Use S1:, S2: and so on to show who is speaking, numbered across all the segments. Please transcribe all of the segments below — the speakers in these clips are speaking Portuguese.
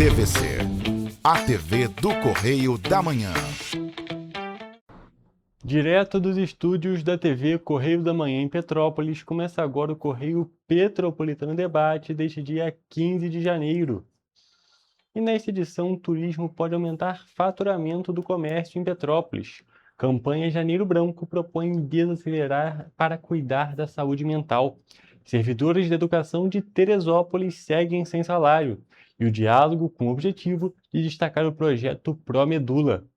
S1: TVC, a TV do Correio da Manhã.
S2: Direto dos estúdios da TV Correio da Manhã em Petrópolis, começa agora o Correio Petropolitano Debate deste dia 15 de janeiro. E nesta edição, o turismo pode aumentar faturamento do comércio em Petrópolis. Campanha Janeiro Branco propõe desacelerar para cuidar da saúde mental. Servidores da educação de Teresópolis seguem sem salário. E o diálogo com o objetivo de destacar o projeto Pró-Medula.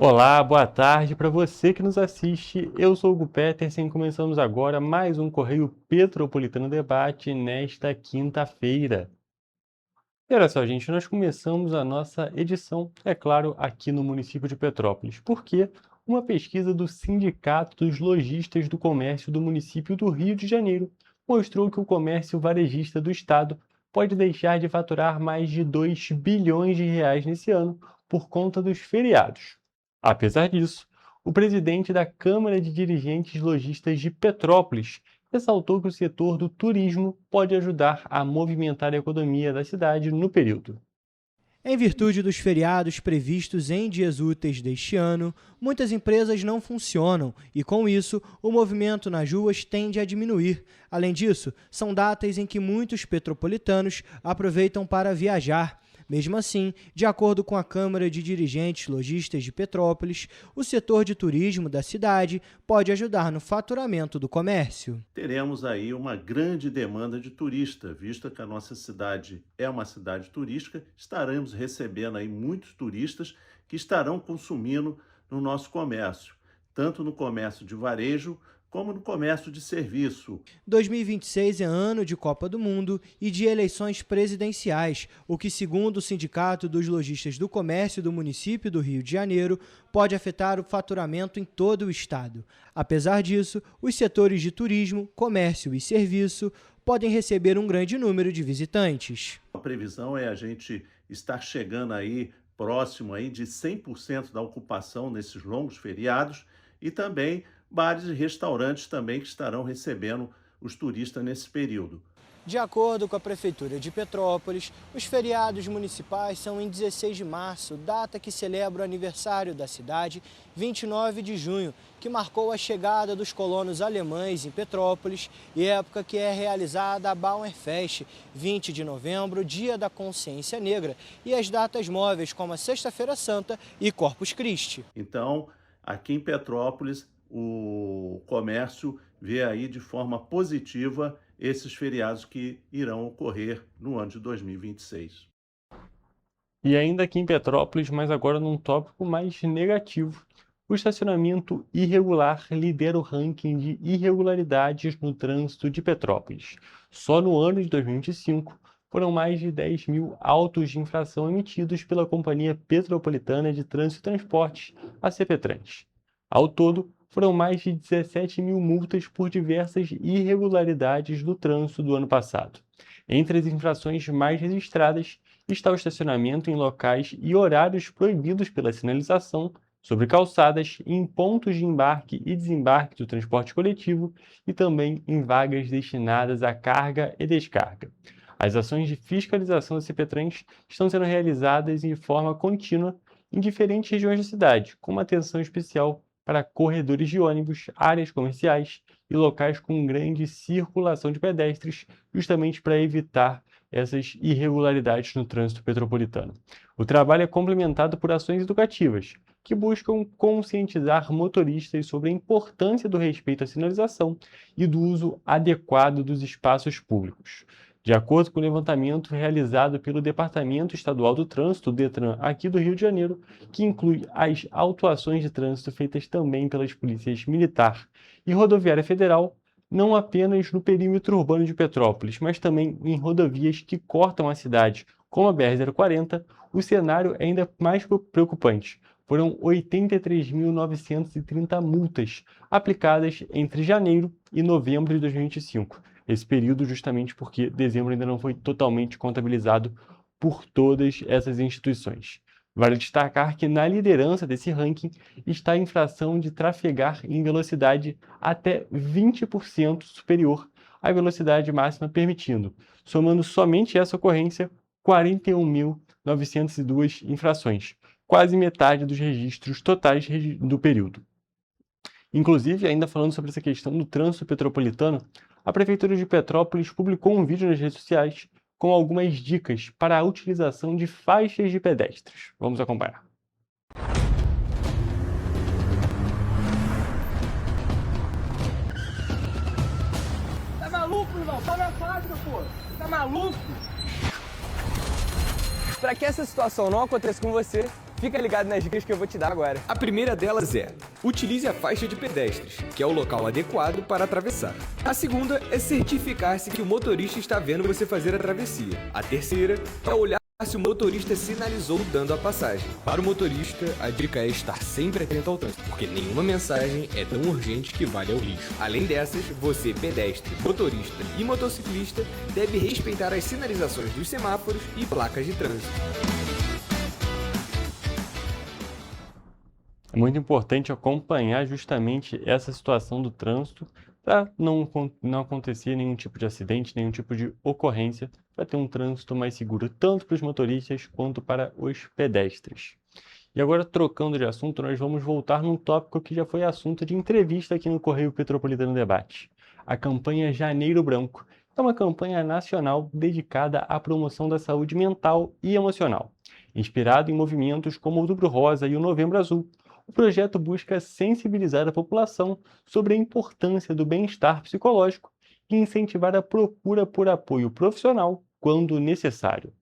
S2: Olá, boa tarde para você que nos assiste. Eu sou o Hugo Petersen e começamos agora mais um Correio Petropolitano Debate nesta quinta-feira. E olha só, gente, nós começamos a nossa edição, é claro, aqui no município de Petrópolis, porque uma pesquisa do Sindicato dos Lojistas do Comércio do município do Rio de Janeiro mostrou que o comércio varejista do estado pode deixar de faturar mais de 2 bilhões de reais nesse ano por conta dos feriados. Apesar disso, o presidente da Câmara de Dirigentes Lojistas de Petrópolis ressaltou que o setor do turismo pode ajudar a movimentar a economia da cidade no período.
S3: Em virtude dos feriados previstos em dias úteis deste ano, muitas empresas não funcionam e, com isso, o movimento nas ruas tende a diminuir. Além disso, são datas em que muitos petropolitanos aproveitam para viajar. Mesmo assim, de acordo com a Câmara de Dirigentes Lojistas de Petrópolis, o setor de turismo da cidade pode ajudar no faturamento do comércio.
S4: Teremos aí uma grande demanda de turista, visto que a nossa cidade é uma cidade turística, estaremos recebendo aí muitos turistas que estarão consumindo no nosso comércio, tanto no comércio de varejo como no comércio de serviço.
S3: 2026 é ano de Copa do Mundo e de eleições presidenciais, o que, segundo o Sindicato dos Lojistas do Comércio do município do Rio de Janeiro, pode afetar o faturamento em todo o estado. Apesar disso, os setores de turismo, comércio e serviço podem receber um grande número de visitantes.
S4: A previsão é a gente estar chegando aí próximo aí de 100% da ocupação nesses longos feriados e também bares e restaurantes também que estarão recebendo os turistas nesse período.
S3: De acordo com a Prefeitura de Petrópolis, os feriados municipais são em 16 de março, data que celebra o aniversário da cidade, 29 de junho, que marcou a chegada dos colonos alemães em Petrópolis, e época que é realizada a Bauernfest, 20 de novembro, Dia da Consciência Negra, e as datas móveis como a Sexta-feira Santa e Corpus Christi.
S4: Então, aqui em Petrópolis, o comércio vê aí de forma positiva esses feriados que irão ocorrer no ano de 2026.
S2: E ainda aqui em Petrópolis, mas agora num tópico mais negativo, o estacionamento irregular lidera o ranking de irregularidades no trânsito de Petrópolis. Só no ano de 2025, foram mais de 10 mil autos de infração emitidos pela Companhia Petropolitana de Trânsito e Transportes, a CPTrans. Ao todo, foram mais de 17 mil multas por diversas irregularidades do trânsito do ano passado. Entre as infrações mais registradas está o estacionamento em locais e horários proibidos pela sinalização, sobre calçadas, em pontos de embarque e desembarque do transporte coletivo e também em vagas destinadas à carga e descarga. As ações de fiscalização da CPTrans estão sendo realizadas de forma contínua em diferentes regiões da cidade, com uma atenção especial para corredores de ônibus, áreas comerciais e locais com grande circulação de pedestres, justamente para evitar essas irregularidades no trânsito petropolitano. O trabalho é complementado por ações educativas, que buscam conscientizar motoristas sobre a importância do respeito à sinalização e do uso adequado dos espaços públicos. De acordo com o levantamento realizado pelo Departamento Estadual do Trânsito, DETRAN, aqui do Rio de Janeiro, que inclui as autuações de trânsito feitas também pelas polícias Militar e Rodoviária Federal, não apenas no perímetro urbano de Petrópolis, mas também em rodovias que cortam a cidade, como a BR-040, o cenário é ainda mais preocupante. Foram 83.930 multas aplicadas entre janeiro e novembro de 2025. esse período justamente porque dezembro ainda não foi totalmente contabilizado por todas essas instituições. Vale destacar que na liderança desse ranking está a infração de trafegar em velocidade até 20% superior à velocidade máxima permitindo, somando somente essa ocorrência, 41.902 infrações, quase metade dos registros totais do período. Inclusive, ainda falando sobre essa questão do trânsito petropolitano, a Prefeitura de Petrópolis publicou um vídeo nas redes sociais com algumas dicas para a utilização de faixas de pedestres. Vamos acompanhar.
S5: Tá maluco, irmão? Tá na fábrica, pô! Tá maluco? Para que essa situação não aconteça com você, fica ligado nas dicas que eu vou te dar agora.
S6: A primeira delas é: utilize a faixa de pedestres, que é o local adequado para atravessar. A segunda é certificar-se que o motorista está vendo você fazer a travessia. A terceira é olhar se o motorista sinalizou dando a passagem. Para o motorista, a dica é estar sempre atento ao trânsito, porque nenhuma mensagem é tão urgente que vale ao risco. Além dessas, você, pedestre, motorista e motociclista, deve respeitar as sinalizações dos semáforos e placas de trânsito.
S2: É muito importante acompanhar justamente essa situação do trânsito para não acontecer nenhum tipo de acidente, nenhum tipo de ocorrência, para ter um trânsito mais seguro, tanto para os motoristas quanto para os pedestres. E agora, trocando de assunto, nós vamos voltar num tópico que já foi assunto de entrevista aqui no Correio Petropolitano Debate. A campanha Janeiro Branco é uma campanha nacional dedicada à promoção da saúde mental e emocional. Inspirado em movimentos como o Outubro Rosa e o Novembro Azul, o projeto busca sensibilizar a população sobre a importância do bem-estar psicológico e incentivar a procura por apoio profissional quando necessário.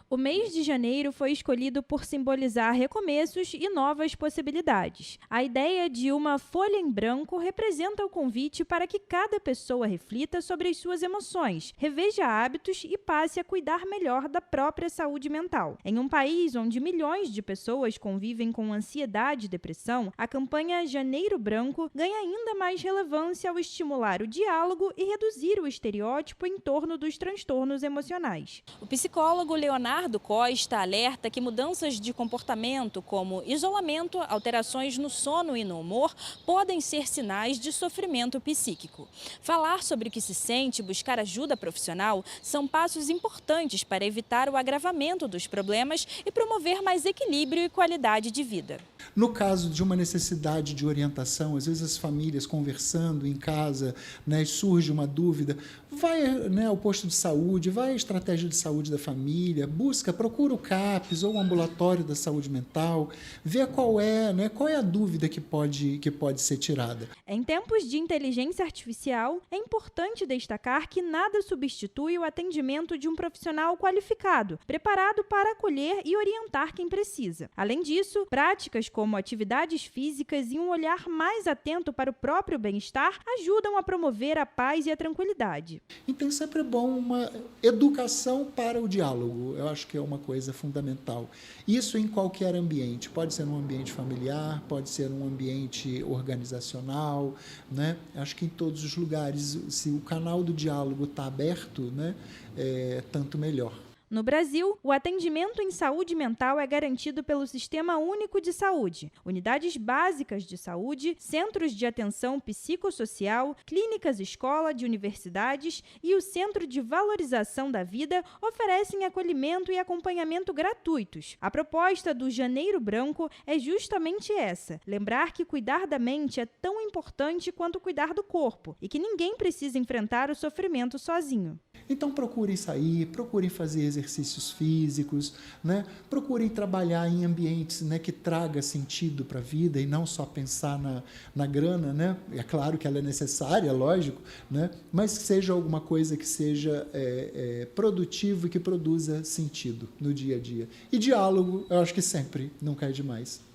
S7: O mês de janeiro foi escolhido por simbolizar recomeços e novas possibilidades. A ideia de uma folha em branco representa o convite para que cada pessoa reflita sobre as suas emoções, reveja hábitos e passe a cuidar melhor da própria saúde mental. Em um país onde milhões de pessoas convivem com ansiedade e depressão, a campanha Janeiro Branco ganha ainda mais relevância ao estimular o diálogo e reduzir o estereótipo em torno dos transtornos emocionais.
S8: O psicólogo Leonardo Costa alerta que mudanças de comportamento, como isolamento, alterações no sono e no humor, podem ser sinais de sofrimento psíquico. Falar sobre o que se sente e buscar ajuda profissional são passos importantes para evitar o agravamento dos problemas e promover mais equilíbrio e qualidade de vida.
S9: No caso de uma necessidade de orientação, às vezes as famílias conversando em casa, né, surge uma dúvida, vai, né, ao posto de saúde, vai à estratégia de saúde da família, procura o CAPS ou o ambulatório da saúde mental, vê qual é a dúvida que pode ser tirada.
S7: Em tempos de inteligência artificial, é importante destacar que nada substitui o atendimento de um profissional qualificado, preparado para acolher e orientar quem precisa. Além disso, práticas como atividades físicas e um olhar mais atento para o próprio bem-estar ajudam a promover a paz e a tranquilidade.
S9: Então sempre é bom uma educação para o diálogo, eu acho que é uma coisa fundamental. Isso em qualquer ambiente, pode ser num ambiente familiar, pode ser num ambiente organizacional, né? Acho que em todos os lugares, se o canal do diálogo está aberto, né, tanto melhor.
S7: No Brasil, o atendimento em saúde mental é garantido pelo Sistema Único de Saúde, unidades básicas de saúde, centros de atenção psicossocial, clínicas escola de universidades e o Centro de Valorização da Vida oferecem acolhimento e acompanhamento gratuitos. A proposta do Janeiro Branco é justamente essa, lembrar que cuidar da mente é tão importante quanto cuidar do corpo e que ninguém precisa enfrentar o sofrimento sozinho.
S9: Então procurem sair, procurem fazer exercícios físicos, né? Procurem trabalhar em ambientes, né, que traga sentido para a vida e não só pensar na grana, né? É claro que ela é necessária, lógico, né? Mas que seja alguma coisa que seja produtivo e que produza sentido no dia a dia. E diálogo, eu acho que sempre nunca é demais.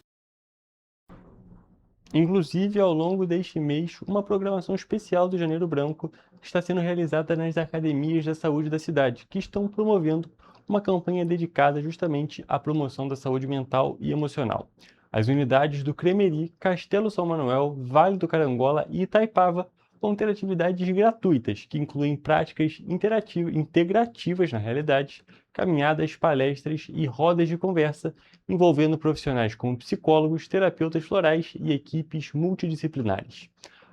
S2: Inclusive, ao longo deste mês, uma programação especial do Janeiro Branco está sendo realizada nas academias da saúde da cidade, que estão promovendo uma campanha dedicada justamente à promoção da saúde mental e emocional. As unidades do Cremeri, Castelo São Manuel, Vale do Carangola e Itaipava vão ter atividades gratuitas, que incluem práticas integrativas na realidade, caminhadas, palestras e rodas de conversa envolvendo profissionais como psicólogos, terapeutas florais e equipes multidisciplinares.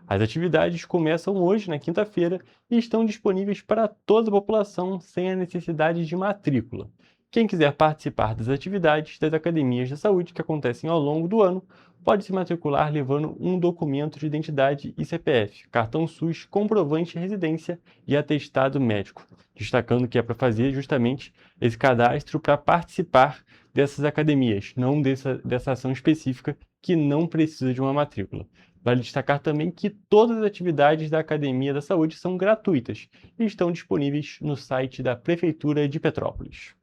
S2: As atividades começam hoje, na quinta-feira, e estão disponíveis para toda a população sem a necessidade de matrícula. Quem quiser participar das atividades das academias da saúde que acontecem ao longo do ano, pode se matricular levando um documento de identidade e CPF, cartão SUS, comprovante de residência e atestado médico. Destacando que é para fazer justamente esse cadastro para participar dessas academias, não dessa ação específica que não precisa de uma matrícula. Vale destacar também que todas as atividades da Academia da Saúde são gratuitas e estão disponíveis no site da Prefeitura de Petrópolis.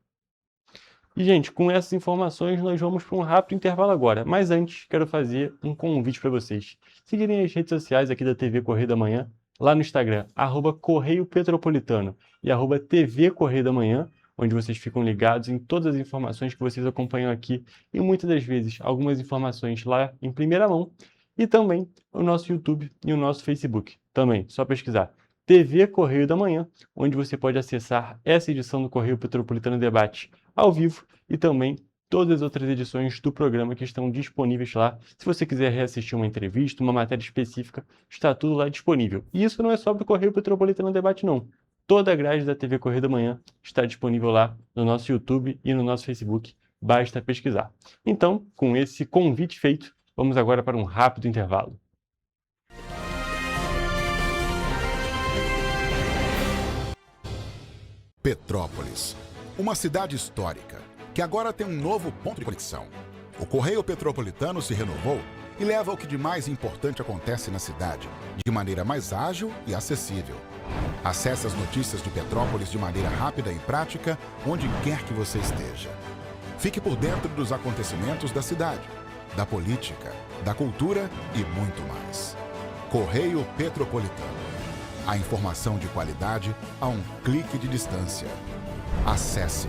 S2: E, gente, com essas informações nós vamos para um rápido intervalo agora. Mas antes, quero fazer um convite para vocês. Seguirem as redes sociais aqui da TV Correio da Manhã, lá no Instagram, @Correio Petropolitano e @TV Correio da Manhã, onde vocês ficam ligados em todas as informações que vocês acompanham aqui e muitas das vezes algumas informações lá em primeira mão. E também o nosso YouTube e o nosso Facebook. Também, só pesquisar TV Correio da Manhã, onde você pode acessar essa edição do Correio Petropolitano Debate ao vivo e também todas as outras edições do programa que estão disponíveis lá. Se você quiser reassistir uma entrevista, uma matéria específica, está tudo lá disponível. E isso não é só para o Correio Petropolitano Debate, não. Toda a grade da TV Correio da Manhã está disponível lá no nosso YouTube e no nosso Facebook. Basta pesquisar. Então, com esse convite feito, vamos agora para um rápido intervalo.
S1: Petrópolis, uma cidade histórica, que agora tem um novo ponto de conexão. O Correio Petropolitano se renovou e leva o que de mais importante acontece na cidade, de maneira mais ágil e acessível. Acesse as notícias de Petrópolis de maneira rápida e prática, onde quer que você esteja. Fique por dentro dos acontecimentos da cidade, da política, da cultura e muito mais. Correio Petropolitano. A informação de qualidade a um clique de distância. Acesse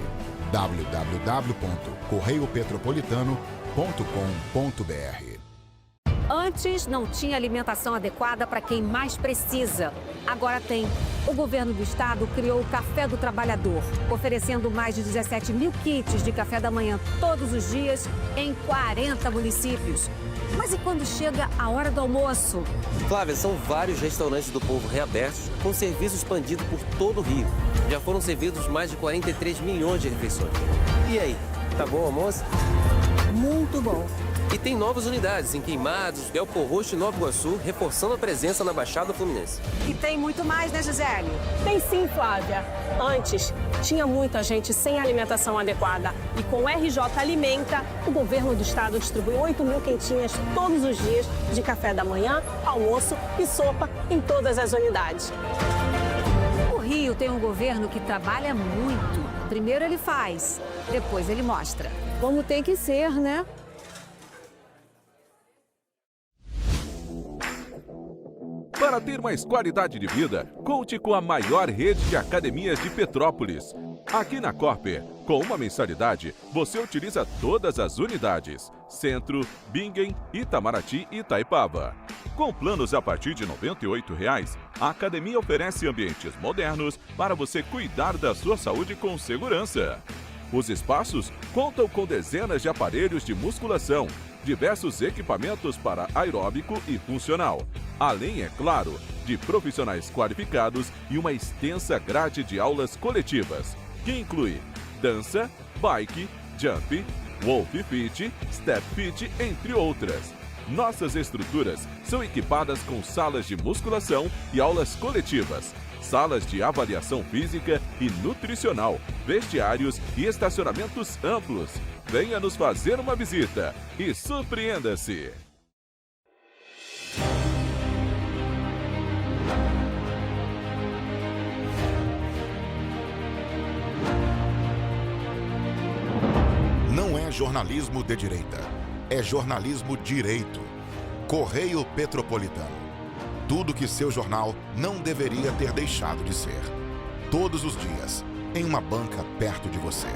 S1: www.correiopetropolitano.com.br.
S10: Antes não tinha alimentação adequada para quem mais precisa. Agora tem. O governo do estado criou o Café do Trabalhador, oferecendo mais de 17 mil kits de café da manhã todos os dias em 40 municípios. Mas e quando chega a hora do almoço?
S11: Flávia, são vários restaurantes do povo reabertos com serviço expandido por todo o Rio. Já foram servidos mais de 43 milhões de refeições. E aí, tá bom o almoço?
S10: Muito bom.
S11: E tem novas unidades em Queimados, Belfor Roxo e Nova Iguaçu, reforçando a presença na Baixada Fluminense.
S10: E tem muito mais, né, Gisele?
S12: Tem sim, Flávia. Antes, tinha muita gente sem alimentação adequada. E com o RJ Alimenta, o governo do estado distribui 8 mil quentinhas todos os dias de café da manhã, almoço e sopa em todas as unidades.
S10: O Rio tem um governo que trabalha muito. Primeiro ele faz, depois ele mostra.
S12: Como tem que ser, né?
S13: Para ter mais qualidade de vida, conte com a maior rede de academias de Petrópolis. Aqui na Corper, com uma mensalidade, você utiliza todas as unidades: Centro, Bingen, Itamaraty e Itaipava. Com planos a partir de R$ 98,00, a academia oferece ambientes modernos para você cuidar da sua saúde com segurança. Os espaços contam com dezenas de aparelhos de musculação, diversos equipamentos para aeróbico e funcional, além, é claro, de profissionais qualificados e uma extensa grade de aulas coletivas, que inclui dança, bike, jump, wolf fit, step fit, entre outras. Nossas estruturas são equipadas com salas de musculação e aulas coletivas, salas de avaliação física e nutricional, vestiários e estacionamentos amplos. Venha nos fazer uma visita e surpreenda-se!
S1: Não é jornalismo de direita, é jornalismo direito. Correio Petropolitano. Tudo que seu jornal não deveria ter deixado de ser. Todos os dias, em uma banca perto de você.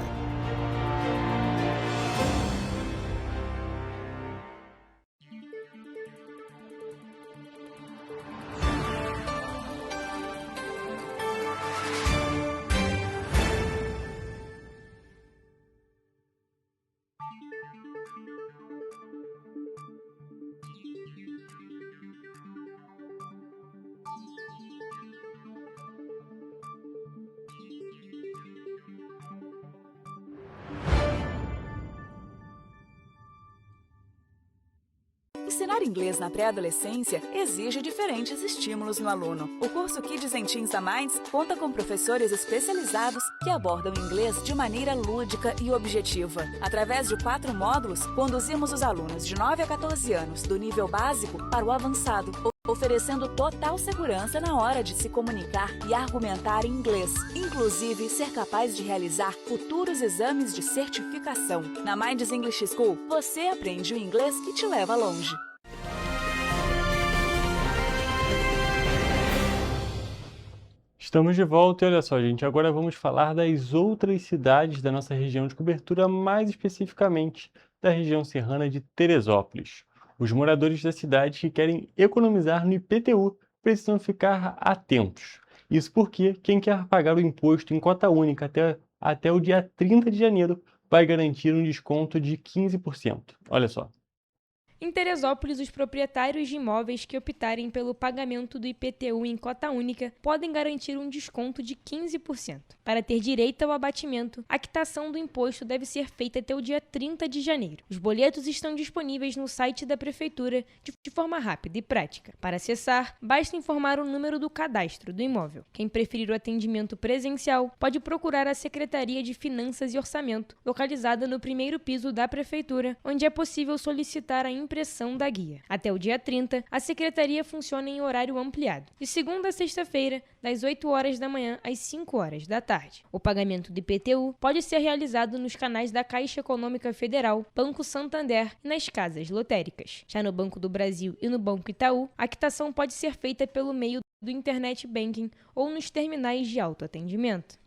S14: Ensinar inglês na pré-adolescência exige diferentes estímulos no aluno. O curso Kids and Teens da Minds conta com professores especializados que abordam inglês de maneira lúdica e objetiva. Através de 4 módulos, conduzimos os alunos de 9 a 14 anos do nível básico para o avançado, oferecendo total segurança na hora de se comunicar e argumentar em inglês, inclusive ser capaz de realizar futuros exames de certificação. Na Minds English School, você aprende o inglês que te leva longe.
S2: Estamos de volta e olha só, gente, agora vamos falar das outras cidades da nossa região de cobertura, mais especificamente da região serrana de Teresópolis. Os moradores da cidade que querem economizar no IPTU precisam ficar atentos. Isso porque quem quer pagar o imposto em cota única até o dia 30 de janeiro vai garantir um desconto de 15%. Olha só.
S15: Em Teresópolis, os proprietários de imóveis que optarem pelo pagamento do IPTU em cota única podem garantir um desconto de 15%. Para ter direito ao abatimento, a quitação do imposto deve ser feita até o dia 30 de janeiro. Os boletos estão disponíveis no site da Prefeitura de forma rápida e prática. Para acessar, basta informar o número do cadastro do imóvel. Quem preferir o atendimento presencial pode procurar a Secretaria de Finanças e Orçamento, localizada no primeiro piso da Prefeitura, onde é possível solicitar a impressão da guia. Até o dia 30, a secretaria funciona em horário ampliado, de segunda a sexta-feira, das 8 horas da manhã às 5 horas da tarde. O pagamento do IPTU pode ser realizado nos canais da Caixa Econômica Federal, Banco Santander e nas casas lotéricas. Já no Banco do Brasil e no Banco Itaú, a quitação pode ser feita pelo meio do Internet Banking ou nos terminais de autoatendimento.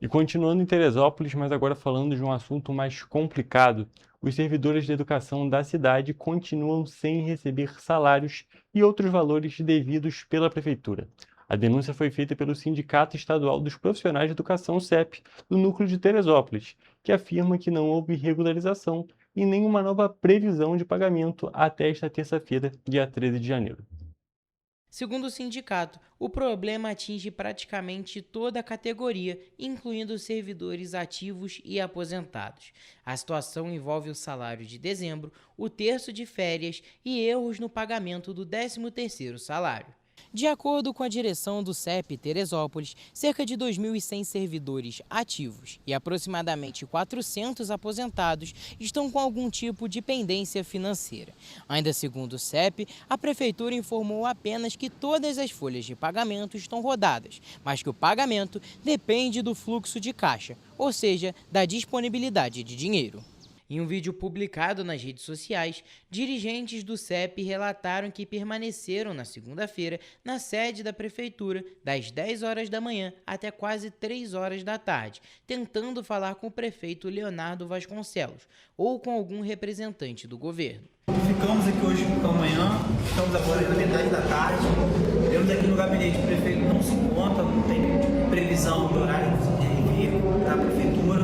S2: E continuando em Teresópolis, mas agora falando de um assunto mais complicado, os servidores de educação da cidade continuam sem receber salários e outros valores devidos pela prefeitura. A denúncia foi feita pelo Sindicato Estadual dos Profissionais de Educação, SEP, do núcleo de Teresópolis, que afirma que não houve regularização e nenhuma nova previsão de pagamento até esta terça-feira, dia 13 de janeiro.
S3: Segundo o sindicato, o problema atinge praticamente toda a categoria, incluindo servidores ativos e aposentados. A situação envolve o salário de dezembro, o terço de férias e erros no pagamento do 13º salário. De acordo com a direção do CEP Teresópolis, cerca de 2.100 servidores ativos e aproximadamente 400 aposentados estão com algum tipo de pendência financeira. Ainda segundo o CEP, a prefeitura informou apenas que todas as folhas de pagamento estão rodadas, mas que o pagamento depende do fluxo de caixa, ou seja, da disponibilidade de dinheiro. Em um vídeo publicado nas redes sociais, dirigentes do CEP relataram que permaneceram na segunda-feira na sede da prefeitura, das 10 horas da manhã até quase 3 horas da tarde, tentando falar com o prefeito Leonardo Vasconcelos ou com algum representante do governo.
S16: Ficamos aqui hoje pela manhã, estamos agora na metade da tarde. Temos aqui no gabinete do prefeito, não se encontra, não tem previsão do horário de vir da prefeitura.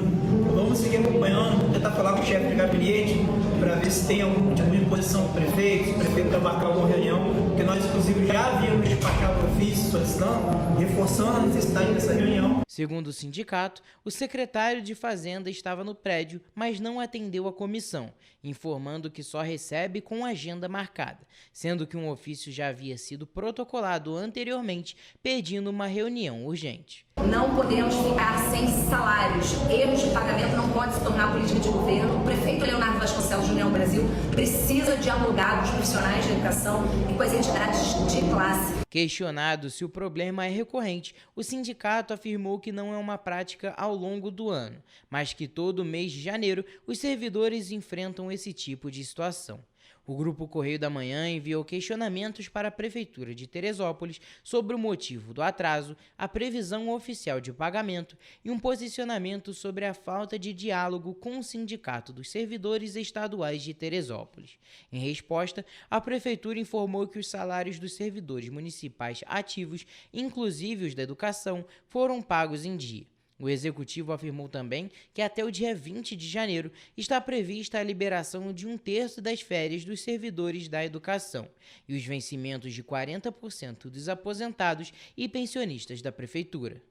S16: Vamos seguir acompanhando, tentar falar com o chefe de gabinete para ver se tem algum tipo de posição do prefeito, se o prefeito vai marcar alguma reunião, porque nós, inclusive, já havíamos despachado o ofício solicitando, reforçando a necessidade dessa reunião.
S3: Segundo o sindicato, o secretário de Fazenda estava no prédio, mas não atendeu a comissão, informando que só recebe com agenda marcada, sendo que um ofício já havia sido protocolado anteriormente, pedindo uma reunião urgente.
S10: Não podemos ficar sem salários. Erros de pagamento não podem se tornar política de governo. O prefeito Leonardo Vasconcelos de União Brasil precisa dialogar com os profissionais de educação e com as entidades de classe.
S3: Questionado se o problema é recorrente, o sindicato afirmou que não é uma prática ao longo do ano, mas que todo mês de janeiro os servidores enfrentam esse tipo de situação. O Grupo Correio da Manhã enviou questionamentos para a Prefeitura de Teresópolis sobre o motivo do atraso, a previsão oficial de pagamento e um posicionamento sobre a falta de diálogo com o Sindicato dos Servidores Estaduais de Teresópolis. Em resposta, a Prefeitura informou que os salários dos servidores municipais ativos, inclusive os da educação, foram pagos em dia. O executivo afirmou também que até o dia 20 de janeiro está prevista a liberação de um terço das férias dos servidores da educação e os vencimentos de 40% dos aposentados e pensionistas da prefeitura.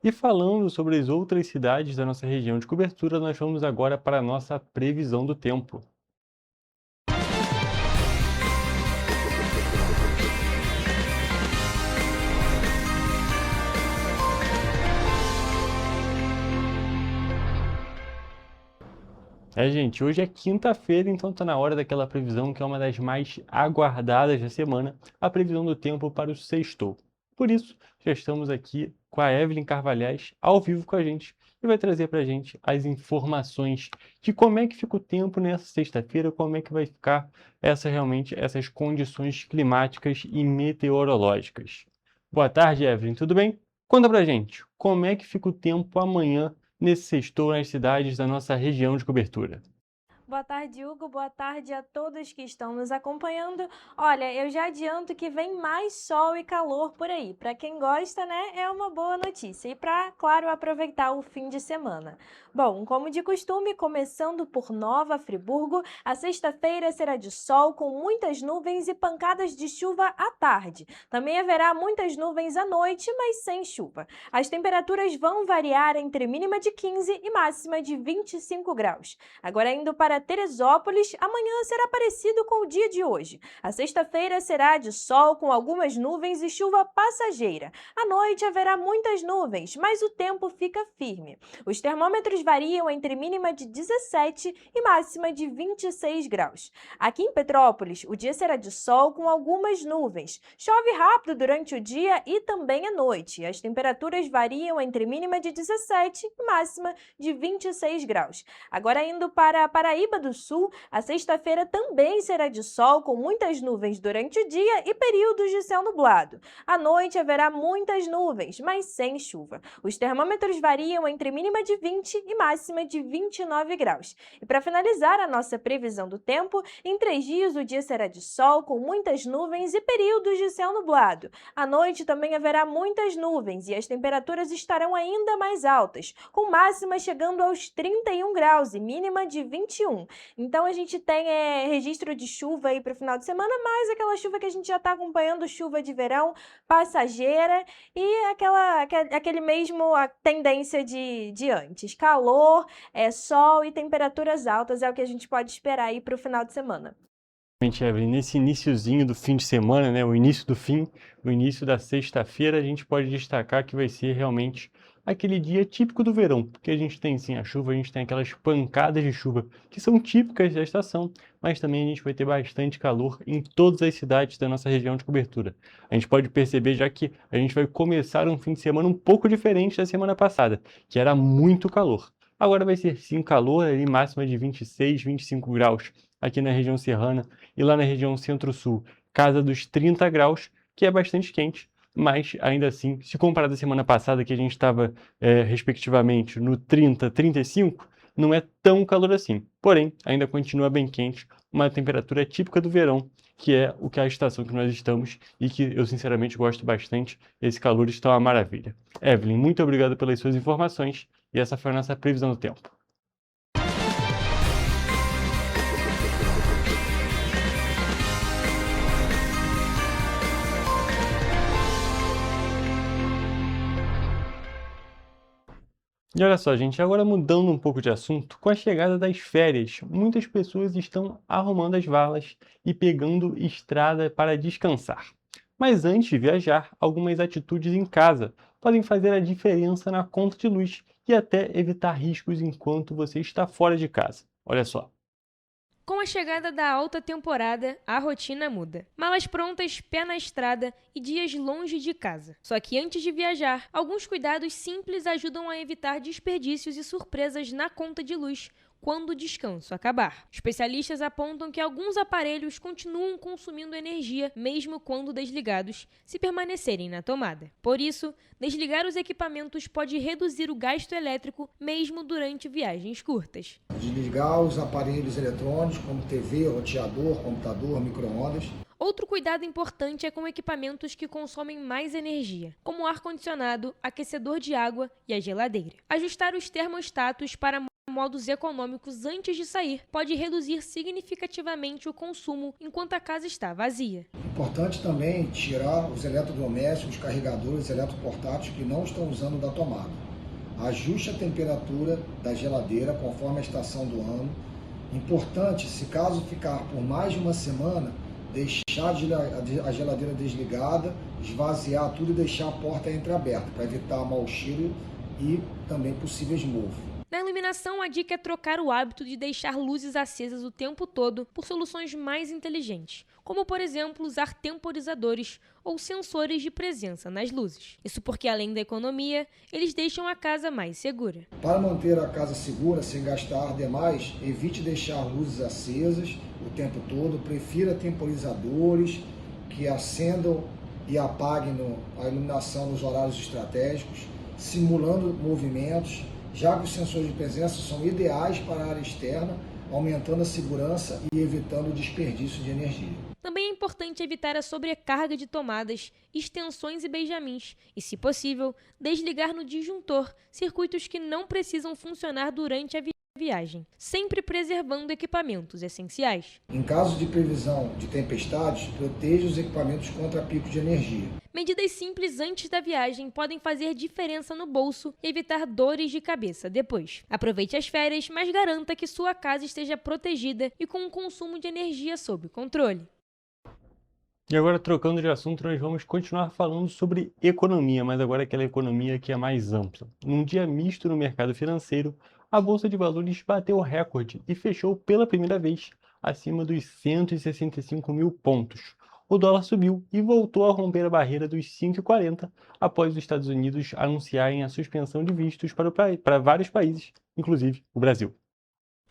S2: E falando sobre as outras cidades da nossa região de cobertura, nós vamos agora para a nossa previsão do tempo. Gente, hoje é quinta-feira, então está na hora daquela previsão que é uma das mais aguardadas da semana, a previsão do tempo para o sextou. Por isso, já estamos aqui com a Evelyn Carvalhais ao vivo com a gente e vai trazer para a gente as informações de como é que fica o tempo nessa sexta-feira, como é que vai ficar essas condições climáticas e meteorológicas. Boa tarde, Evelyn, tudo bem? Conta pra gente, como é que fica o tempo amanhã nesse sextou nas cidades da nossa região de cobertura?
S7: Boa tarde, Hugo. Boa tarde a todos que estão nos acompanhando. Olha, eu já adianto que vem mais sol e calor por aí. Para quem gosta, né, é uma boa notícia. E para, claro, aproveitar o fim de semana. Bom, como de costume, começando por Nova Friburgo, a sexta-feira será de sol com muitas nuvens e pancadas de chuva à tarde. Também haverá muitas nuvens à noite, mas sem chuva. As temperaturas vão variar entre mínima de 15 e máxima de 25 graus. Agora, indo para Teresópolis, amanhã será parecido com o dia de hoje. A sexta-feira será de sol com algumas nuvens e chuva passageira. À noite haverá muitas nuvens, mas o tempo fica firme. Os termômetros variam entre mínima de 17 e máxima de 26 graus. Aqui em Petrópolis, o dia será de sol com algumas nuvens. Chove rápido durante o dia e também à noite. As temperaturas variam entre mínima de 17 e máxima de 26 graus. Agora indo para Paraíba do Sul, a sexta-feira também será de sol com muitas nuvens durante o dia e períodos de céu nublado. À noite haverá muitas nuvens, mas sem chuva. Os termômetros variam entre mínima de 20 e máxima de 29 graus. E para finalizar a nossa previsão do tempo, em 3 dias o dia será de sol com muitas nuvens e períodos de céu nublado. À noite também haverá muitas nuvens e as temperaturas estarão ainda mais altas, com máxima chegando aos 31 graus e mínima de 21. Então a gente tem registro de chuva aí para o final de semana, mas aquela chuva que a gente já está acompanhando, chuva de verão, passageira e aquele mesmo a tendência de antes. Calor, sol e temperaturas altas é o que a gente pode esperar aí para o final de semana.
S2: Evelyn, nesse iniciozinho do fim de semana, né, o início do fim, o início da sexta-feira, a gente pode destacar que vai ser realmente aquele dia típico do verão, porque a gente tem sim a chuva, a gente tem aquelas pancadas de chuva que são típicas da estação, mas também a gente vai ter bastante calor em todas as cidades da nossa região de cobertura. A gente pode perceber já que a gente vai começar um fim de semana um pouco diferente da semana passada, que era muito calor. Agora vai ser sim calor, ali máxima de 26, 25 graus aqui na região serrana e lá na região centro-sul, casa dos 30 graus, que é bastante quente. Mas, ainda assim, se comparado à semana passada, que a gente estava, respectivamente, no 30, 35, não é tão calor assim. Porém, ainda continua bem quente, uma temperatura típica do verão, que é a estação que nós estamos e que eu, sinceramente, gosto bastante. Esse calor está uma maravilha. Evelyn, muito obrigado pelas suas informações e essa foi a nossa previsão do tempo. E olha só, gente, agora mudando um pouco de assunto, com a chegada das férias, muitas pessoas estão arrumando as valas e pegando estrada para descansar. Mas antes de viajar, algumas atitudes em casa podem fazer a diferença na conta de luz e até evitar riscos enquanto você está fora de casa. Olha só.
S15: Com a chegada da alta temporada, a rotina muda. Malas prontas, pé na estrada e dias longe de casa. Só que antes de viajar, alguns cuidados simples ajudam a evitar desperdícios e surpresas na conta de luz quando o descanso acabar. Especialistas apontam que alguns aparelhos continuam consumindo energia mesmo quando desligados, se permanecerem na tomada. Por isso, desligar os equipamentos pode reduzir o gasto elétrico mesmo durante viagens curtas.
S17: Desligar os aparelhos eletrônicos como TV, roteador, computador, micro-ondas.
S15: Outro cuidado importante é com equipamentos que consomem mais energia, como o ar-condicionado, aquecedor de água e a geladeira. Ajustar os termostatos para modos econômicos antes de sair pode reduzir significativamente o consumo enquanto a casa está vazia.
S17: Importante também tirar os eletrodomésticos, carregadores, eletroportáteis que não estão usando da tomada. Ajuste a temperatura da geladeira conforme a estação do ano. Importante, se caso ficar por mais de uma semana, deixar a geladeira desligada, esvaziar tudo e deixar a porta entreaberta para evitar mau cheiro e também possíveis mofos.
S15: Na iluminação, a dica é trocar o hábito de deixar luzes acesas o tempo todo por soluções mais inteligentes, como, por exemplo, usar temporizadores ou sensores de presença nas luzes. Isso porque, além da economia, eles deixam a casa mais segura.
S17: Para manter a casa segura sem gastar demais, evite deixar luzes acesas o tempo todo, prefira temporizadores que acendam e apaguem a iluminação nos horários estratégicos, simulando movimentos, já que os sensores de presença são ideais para a área externa, aumentando a segurança e evitando o desperdício de energia.
S15: Também é importante evitar a sobrecarga de tomadas, extensões e benjamins e, se possível, desligar no disjuntor circuitos que não precisam funcionar durante a viagem, sempre preservando equipamentos essenciais.
S17: Em caso de previsão de tempestades, proteja os equipamentos contra picos de energia.
S15: Medidas simples antes da viagem podem fazer diferença no bolso e evitar dores de cabeça depois. Aproveite as férias, mas garanta que sua casa esteja protegida e com um consumo de energia sob controle.
S2: E agora, trocando de assunto, nós vamos continuar falando sobre economia, mas agora aquela economia que é mais ampla. Num dia misto no mercado financeiro, a Bolsa de Valores bateu o recorde e fechou pela primeira vez acima dos 165 mil pontos. O dólar subiu e voltou a romper a barreira dos 5,40 após os Estados Unidos anunciarem a suspensão de vistos para vários países, inclusive o Brasil.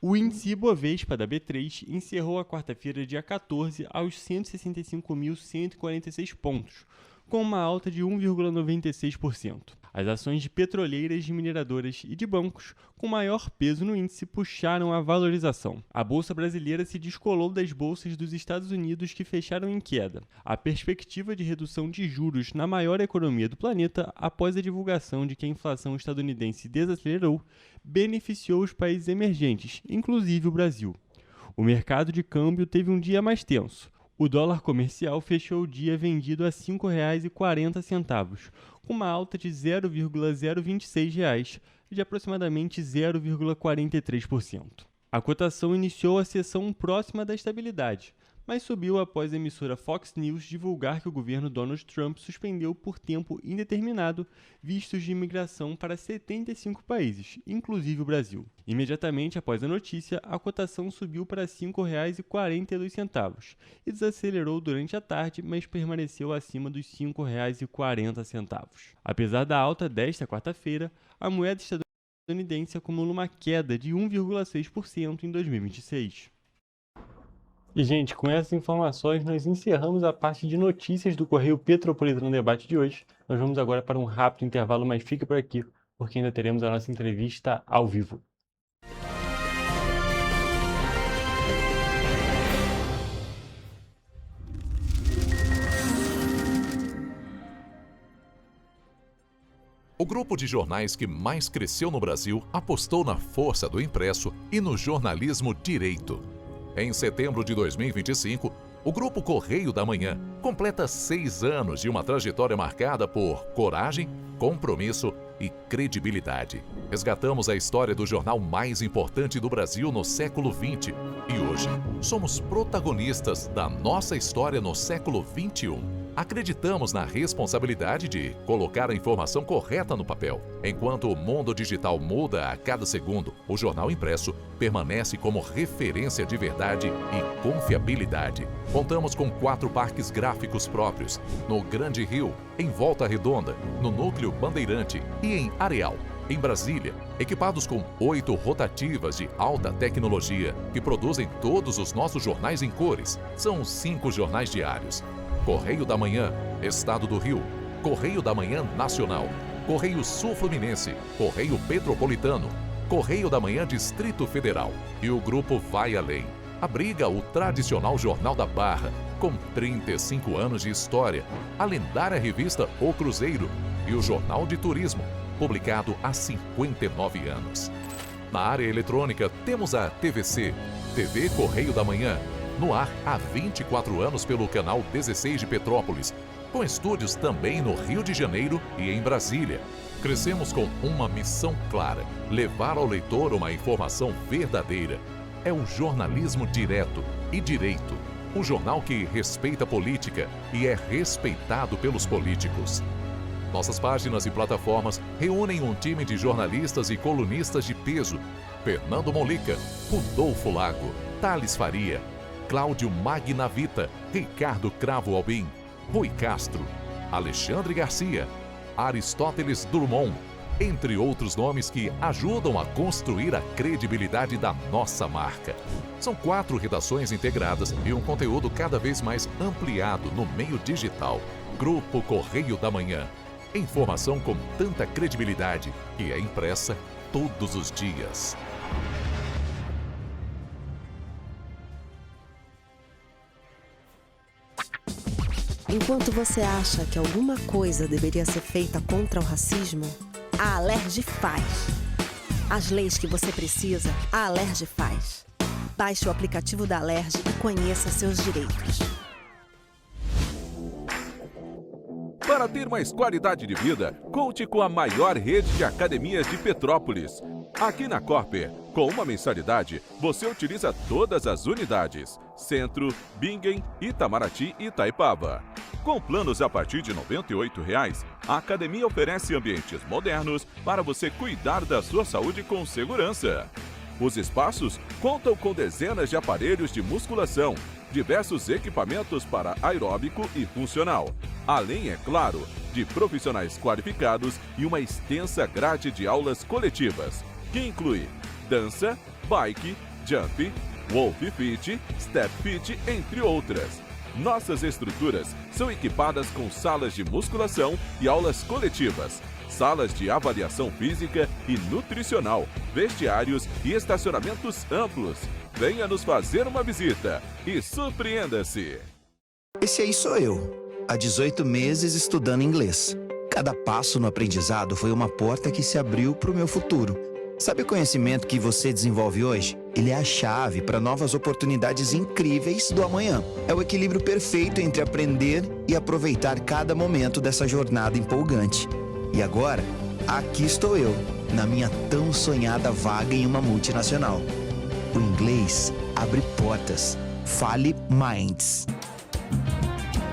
S2: O índice Ibovespa da B3 encerrou a quarta-feira, dia 14, aos 165.146 pontos, com uma alta de 1,96%. As ações de petroleiras, de mineradoras e de bancos com maior peso no índice puxaram a valorização. A bolsa brasileira se descolou das bolsas dos Estados Unidos, que fecharam em queda. A perspectiva de redução de juros na maior economia do planeta, após a divulgação de que a inflação estadunidense desacelerou, beneficiou os países emergentes, inclusive o Brasil. O mercado de câmbio teve um dia mais tenso. O dólar comercial fechou o dia vendido a R$ 5,40, com uma alta de R$ 0,026, de aproximadamente 0,43%. A cotação iniciou a sessão próxima da estabilidade, mas subiu após a emissora Fox News divulgar que o governo Donald Trump suspendeu por tempo indeterminado vistos de imigração para 75 países, inclusive o Brasil. Imediatamente após a notícia, a cotação subiu para R$ 5,42 e desacelerou durante a tarde, mas permaneceu acima dos R$ 5,40. Apesar da alta desta quarta-feira, a moeda estadunidense acumula uma queda de 1,6% em 2026. E, gente, com essas informações, nós encerramos a parte de notícias do Correio Petropolitano Debate de hoje. Nós vamos agora para um rápido intervalo, mas fique por aqui, porque ainda teremos a nossa entrevista ao vivo.
S18: O grupo de jornais que mais cresceu no Brasil apostou na força do impresso e no jornalismo direito. Em setembro de 2025, o Grupo Correio da Manhã completa 6 anos de uma trajetória marcada por coragem, compromisso e credibilidade. Resgatamos a história do jornal mais importante do Brasil no século XX e hoje somos protagonistas da nossa história no século XXI. Acreditamos na responsabilidade de colocar a informação correta no papel. Enquanto o mundo digital muda a cada segundo, o jornal impresso permanece como referência de verdade e confiabilidade. Contamos com 4 parques gráficos próprios, no Grande Rio, em Volta Redonda, no Núcleo Bandeirante e em Areal. Em Brasília, equipados com 8 rotativas de alta tecnologia que produzem todos os nossos jornais em cores. São 5 jornais diários. Correio da Manhã, Estado do Rio, Correio da Manhã Nacional, Correio Sul Fluminense, Correio Petropolitano, Correio da Manhã Distrito Federal. E o grupo vai além. Abriga o tradicional Jornal da Barra, com 35 anos de história, a lendária revista O Cruzeiro e o Jornal de Turismo, publicado há 59 anos. Na área eletrônica, temos a TVC, TV Correio da Manhã, no ar há 24 anos pelo canal 16 de Petrópolis, com estúdios também no Rio de Janeiro e em Brasília. Crescemos com uma missão clara: levar ao leitor uma informação verdadeira. É o jornalismo direto e direito, o jornal que respeita a política e é respeitado pelos políticos. Nossas páginas e plataformas reúnem um time de jornalistas e colunistas de peso. Fernando Molica, Rodolfo Lago, Thales Faria, Cláudio Magnavita, Ricardo Cravo Albim, Rui Castro, Alexandre Garcia, Aristóteles Drummond, entre outros nomes que ajudam a construir a credibilidade da nossa marca. São 4 redações integradas e um conteúdo cada vez mais ampliado no meio digital. Grupo Correio da Manhã. Informação com tanta credibilidade que é impressa todos os dias.
S19: Enquanto você acha que alguma coisa deveria ser feita contra o racismo, a Alerj faz. As leis que você precisa, a Alerj faz. Baixe o aplicativo da Alerj e conheça seus direitos.
S13: Para ter mais qualidade de vida, conte com a maior rede de academias de Petrópolis. Aqui na Corper, com uma mensalidade, você utiliza todas as unidades: Centro, Bingen, Itamaraty e Itaipava. Com planos a partir de R$ 98,00, a academia oferece ambientes modernos para você cuidar da sua saúde com segurança. Os espaços contam com dezenas de aparelhos de musculação, diversos equipamentos para aeróbico e funcional, além, é claro, de profissionais qualificados e uma extensa grade de aulas coletivas, que inclui dança, bike, jump, wolf fit, step fit, entre outras. Nossas estruturas são equipadas com salas de musculação e aulas coletivas, salas de avaliação física e nutricional, vestiários e estacionamentos amplos. Venha nos fazer uma visita e surpreenda-se!
S20: Esse aí sou eu, há 18 meses estudando inglês. Cada passo no aprendizado foi uma porta que se abriu para o meu futuro. Sabe o conhecimento que você desenvolve hoje? Ele é a chave para novas oportunidades incríveis do amanhã. É o equilíbrio perfeito entre aprender e aproveitar cada momento dessa jornada empolgante. E agora, aqui estou eu, na minha tão sonhada vaga em uma multinacional. O inglês abre portas. Fale Minds.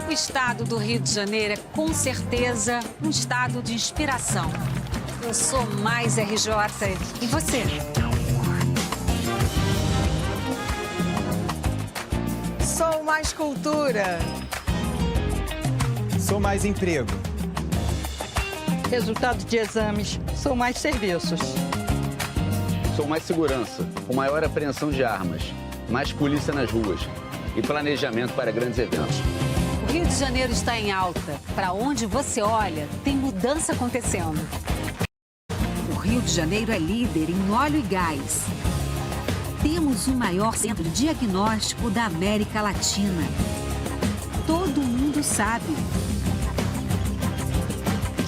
S10: O estado do Rio de Janeiro é com certeza um estado de inspiração. Eu sou mais RJ. E você?
S21: Sou mais cultura.
S22: Sou mais emprego.
S21: Resultado de exames. Sou mais serviços.
S23: Sou mais segurança, com maior apreensão de armas, mais polícia nas ruas e planejamento para grandes eventos.
S10: O Rio de Janeiro está em alta. Para onde você olha, tem mudança acontecendo. O Rio de Janeiro é líder em óleo e gás. Temos o maior centro de diagnóstico da América Latina. Todo mundo sabe.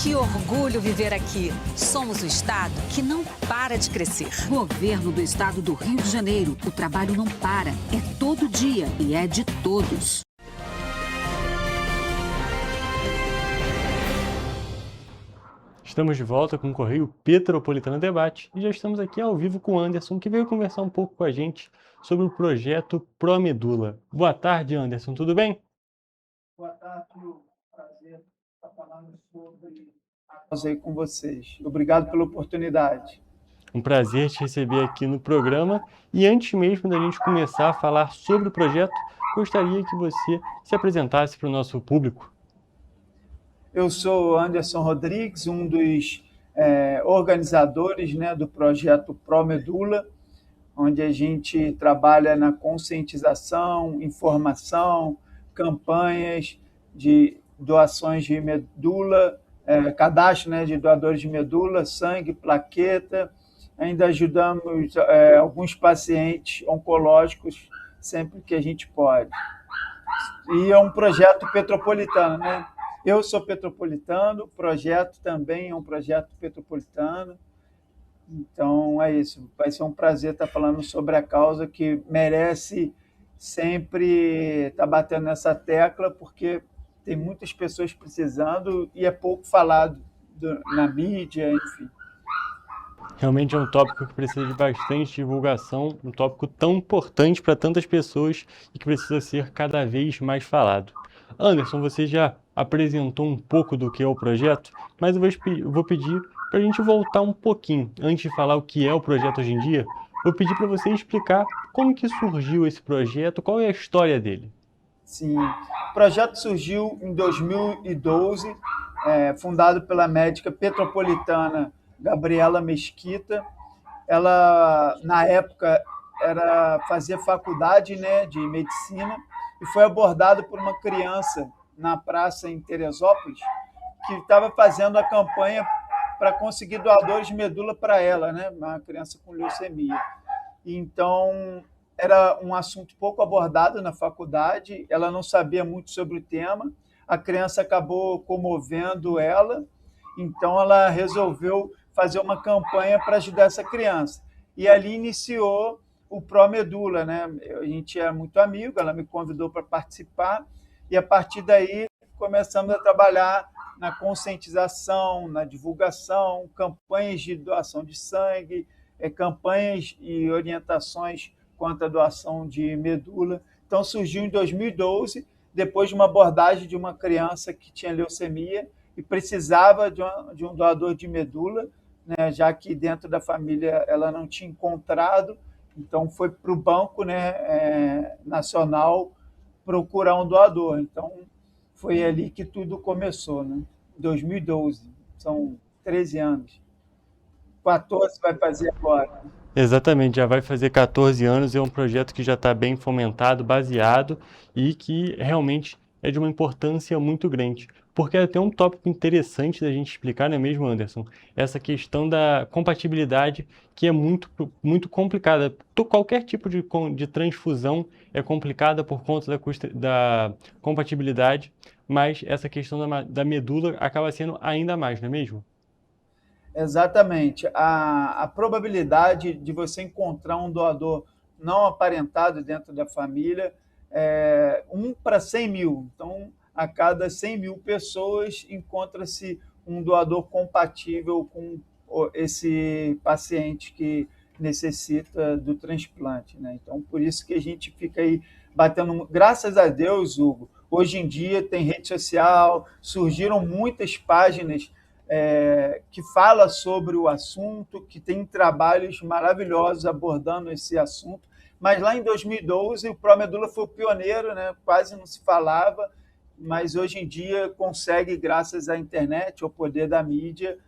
S10: Que orgulho viver aqui. Somos o estado que não para de crescer. Governo do estado do Rio de Janeiro. O trabalho não para. É todo dia e é de todos.
S2: Estamos de volta com o Correio Petropolitano Debate e já estamos aqui ao vivo com o Anderson, que veio conversar um pouco com a gente sobre o projeto Promedula. Boa tarde, Anderson, tudo bem?
S24: Boa tarde, prazer estar falando sobre a causa aí com vocês. Obrigado pela oportunidade.
S2: Um prazer te receber aqui no programa e antes mesmo da gente começar a falar sobre o projeto, gostaria que você se apresentasse para o nosso público.
S24: Eu sou Anderson Rodrigues, um dos organizadores, né, do projeto Promedula, onde a gente trabalha na conscientização, informação, campanhas de doações de medula, cadastro, né, de doadores de medula, sangue, plaqueta. Ainda ajudamos alguns pacientes oncológicos sempre que a gente pode. E é um projeto petropolitano, né? Eu sou petropolitano, o projeto também é um projeto petropolitano. Então, é isso. Vai ser um prazer estar falando sobre a causa que merece sempre estar batendo nessa tecla, porque tem muitas pessoas precisando e é pouco falado na mídia, enfim.
S2: Realmente é um tópico que precisa de bastante divulgação, um tópico tão importante para tantas pessoas e que precisa ser cada vez mais falado. Anderson, você já apresentou um pouco do que é o projeto, mas eu vou pedir para a gente voltar um pouquinho. Antes de falar o que é o projeto hoje em dia, vou pedir para você explicar como que surgiu esse projeto, qual é a história dele.
S24: Sim, o projeto surgiu em 2012, fundado pela médica petropolitana Gabriela Mesquita. Ela, na época, fazia faculdade, né, de medicina e foi abordada por uma criança na praça em Teresópolis que estava fazendo a campanha para conseguir doadores de medula para ela, né, uma criança com leucemia. Então, era um assunto pouco abordado na faculdade, ela não sabia muito sobre o tema, a criança acabou comovendo ela, então ela resolveu fazer uma campanha para ajudar essa criança. E ali iniciou o Pró-Medula, né? A gente é muito amigo, ela me convidou para participar, e a partir daí começamos a trabalhar na conscientização, na divulgação, campanhas de doação de sangue, campanhas e orientações quanto à doação de medula. Então, surgiu em 2012, depois de uma abordagem de uma criança que tinha leucemia e precisava de um doador de medula, né, já que dentro da família ela não tinha encontrado, então foi para o Banco, né, Nacional procurar um doador. Então, foi ali que tudo começou, né? 2012, são 13 anos. 14 vai fazer agora.
S2: Exatamente, já vai fazer 14 anos, é um projeto que já está bem fomentado, baseado e que realmente é de uma importância muito grande. Porque é até um tópico interessante da gente explicar, não é mesmo, Anderson? Essa questão da compatibilidade, que é muito, muito complicada. Qualquer tipo de transfusão é complicada por conta da compatibilidade, mas essa questão da medula acaba sendo ainda mais, não é mesmo?
S24: Exatamente. A probabilidade de você encontrar um doador não aparentado dentro da família é 1 para 100 mil. Então, a cada 100 mil pessoas encontra-se um doador compatível com esse paciente que necessita do transplante, né? Então, por isso que a gente fica aí batendo... Graças a Deus, Hugo, hoje em dia tem rede social, surgiram muitas páginas que fala sobre o assunto, que tem trabalhos maravilhosos abordando esse assunto, mas lá em 2012 o Pró-Medula foi o pioneiro, né? Quase não se falava, mas hoje em dia consegue, graças à internet, ao poder da mídia,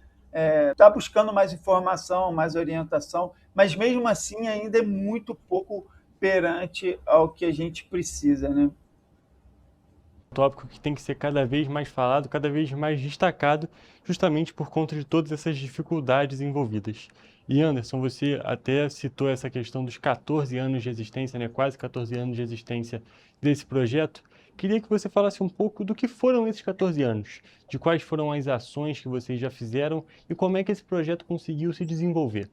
S24: está buscando mais informação, mais orientação, mas mesmo assim ainda é muito pouco perante ao que a gente precisa, né?
S2: Tópico que tem que ser cada vez mais falado, cada vez mais destacado, justamente por conta de todas essas dificuldades envolvidas. E Anderson, você até citou essa questão dos 14 anos de existência, né? Quase 14 anos de existência desse projeto. Queria que você falasse um pouco do que foram esses 14 anos, de quais foram as ações que vocês já fizeram e como é que esse projeto conseguiu se desenvolver.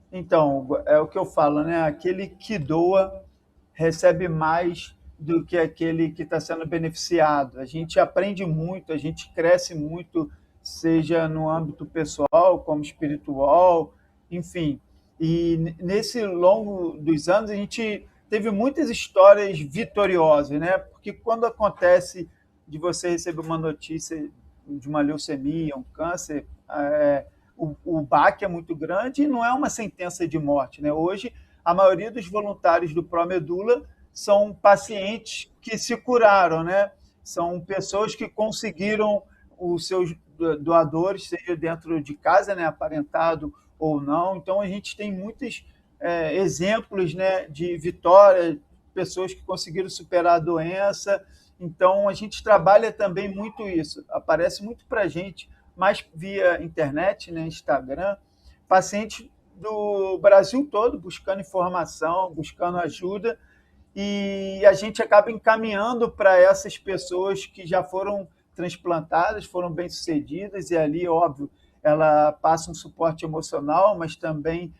S24: Então, é o que eu falo, né? Aquele que doa recebe mais do que aquele que está sendo beneficiado. A gente aprende muito, a gente cresce muito, seja no âmbito pessoal, como espiritual, enfim. E nesse longo dos anos, a gente teve muitas histórias vitoriosas, né? Porque quando acontece de você receber uma notícia de uma leucemia, um câncer, o baque é muito grande e não é uma sentença de morte, né? Hoje, a maioria dos voluntários do Pró-Medula são pacientes que se curaram, né? São pessoas que conseguiram os seus doadores, seja dentro de casa, né, aparentado ou não. Então, a gente tem muitos exemplos, né, de vitória, pessoas que conseguiram superar a doença. Então, a gente trabalha também muito isso. Aparece muito para a gente, mais via internet, né, Instagram, pacientes do Brasil todo buscando informação, buscando ajuda, e a gente acaba encaminhando para essas pessoas que já foram transplantadas, foram bem-sucedidas, e ali, óbvio, ela passa um suporte emocional, mas também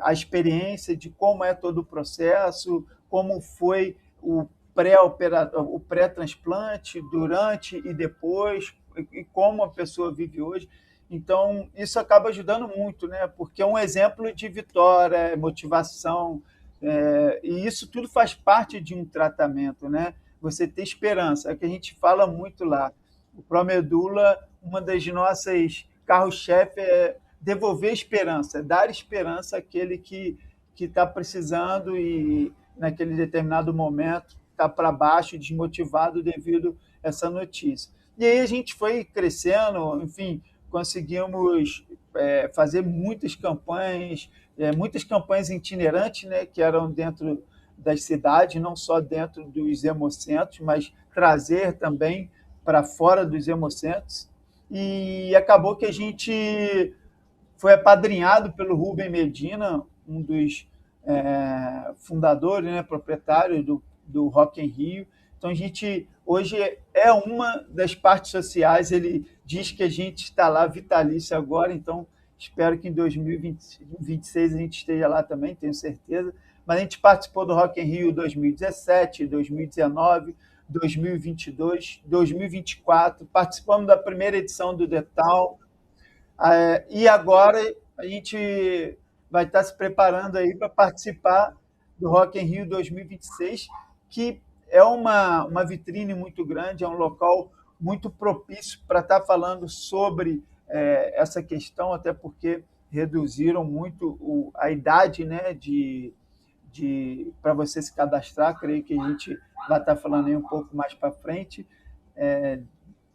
S24: a experiência de como é todo o processo, como foi o pré-transplante, durante e depois, e como a pessoa vive hoje. Então, isso acaba ajudando muito, né? Porque é um exemplo de vitória, motivação, e isso tudo faz parte de um tratamento, né? você ter esperança. É o que a gente fala muito lá. O Promedula, uma das nossas carro-chefe é devolver esperança, dar esperança àquele que está precisando e, naquele determinado momento, está para baixo, desmotivado devido a essa notícia. E aí a gente foi crescendo, enfim, conseguimos fazer muitas campanhas itinerantes, né, que eram dentro das cidades, não só dentro dos hemocentros, mas trazer também para fora dos hemocentros. E acabou que a gente foi apadrinhado pelo Rubem Medina, um dos fundadores, né, proprietários do Rock in Rio. Então, a gente hoje é uma das partes sociais, ele diz que a gente está lá vitalício agora, então espero que em 2026 a gente esteja lá também, tenho certeza. Mas a gente participou do Rock in Rio 2017, 2019, 2022, 2024, participamos da primeira edição do The Town, e agora a gente vai estar se preparando aí para participar do Rock in Rio 2026, que é uma vitrine muito grande, é um local muito propício para estar falando sobre essa questão, até porque reduziram muito a idade, né, para você se cadastrar. Creio que a gente vai estar falando aí um pouco mais para frente,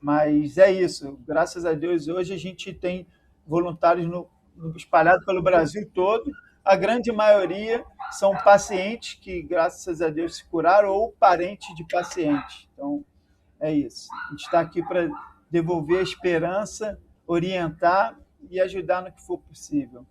S24: mas é isso. Graças a Deus, hoje a gente tem voluntários espalhados pelo Brasil todo. A grande maioria são pacientes que, graças a Deus, se curaram ou parentes de pacientes. Então, é isso. A gente está aqui para devolver a esperança, orientar e ajudar no que for possível.